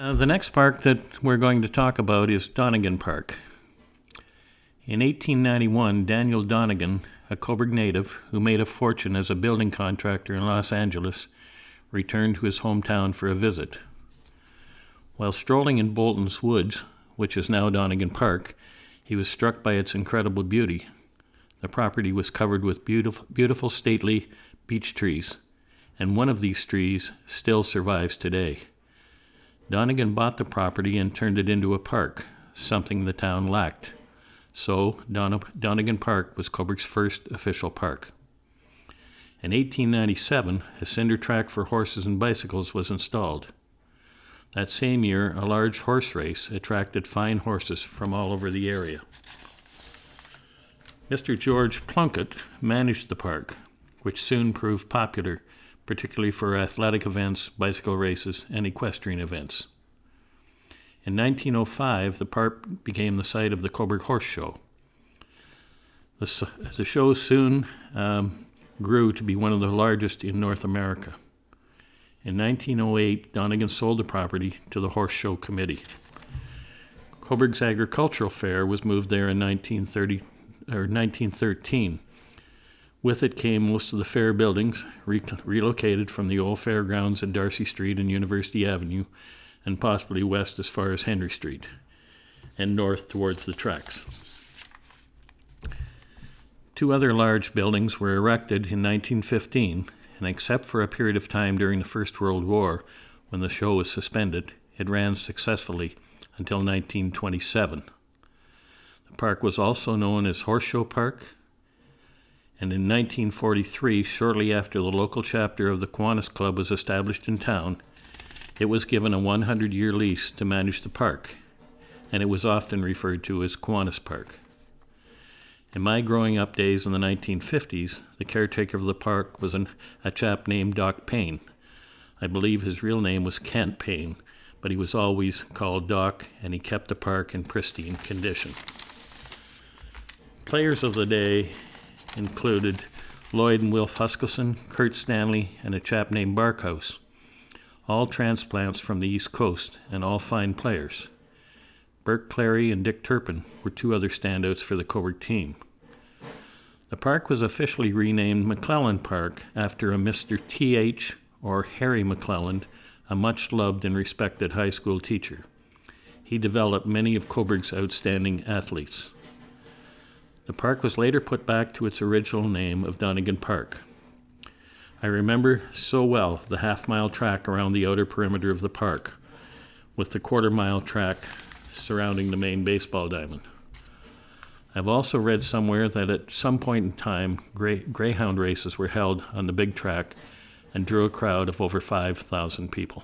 The next park that we're going to talk about is Donegan Park. In 1891, Daniel Donegan, a Cobourg native who made a fortune as a building contractor in Los Angeles, returned to his hometown for a visit. While strolling in Bolton's Woods, which is now Donegan Park, he was struck by its incredible beauty. The property was covered with beautiful stately beech trees, and one of these trees still survives today. Donegan bought the property and turned it into a park, something the town lacked. So, Donegan Park was Cobourg's first official park. In 1897, a cinder track for horses and bicycles was installed. That same year, a large horse race attracted fine horses from all over the area. Mr. George Plunkett managed the park, which soon proved popular, particularly for athletic events, bicycle races, and equestrian events. In 1905, the park became the site of the Cobourg Horse Show. The show soon grew to be one of the largest in North America. In 1908, Donegan sold the property to the Horse Show Committee. Cobourg's agricultural fair was moved there in 1913. With it came most of the fair buildings, relocated from the old fairgrounds in Darcy Street and University Avenue, and possibly west as far as Henry Street, and north towards the tracks. Two other large buildings were erected in 1915, and except for a period of time during the First World War, when the show was suspended, it ran successfully until 1927. The park was also known as Horseshoe Park, and in 1943, shortly after the local chapter of the Kiwanis Club was established in town, it was given a 100-year lease to manage the park, and it was often referred to as Kiwanis Park. In my growing up days in the 1950s, the caretaker of the park was a chap named Doc Payne. I believe his real name was Kent Payne, but he was always called Doc, and he kept the park in pristine condition. Players of the day included Lloyd and Wilf Huskisson, Kurt Stanley, and a chap named Barkhouse, all transplants from the East Coast and all fine players. Burke Clary and Dick Turpin were two other standouts for the Cobourg team. The park was officially renamed McClellan Park after a Mr. T.H. or Harry McClelland, a much-loved and respected high school teacher. He developed many of Cobourg's outstanding athletes. The park was later put back to its original name of Donegan Park. I remember so well the half-mile track around the outer perimeter of the park, with the quarter-mile track surrounding the main baseball diamond. I've also read somewhere that at some point in time, greyhound races were held on the big track and drew a crowd of over 5,000 people.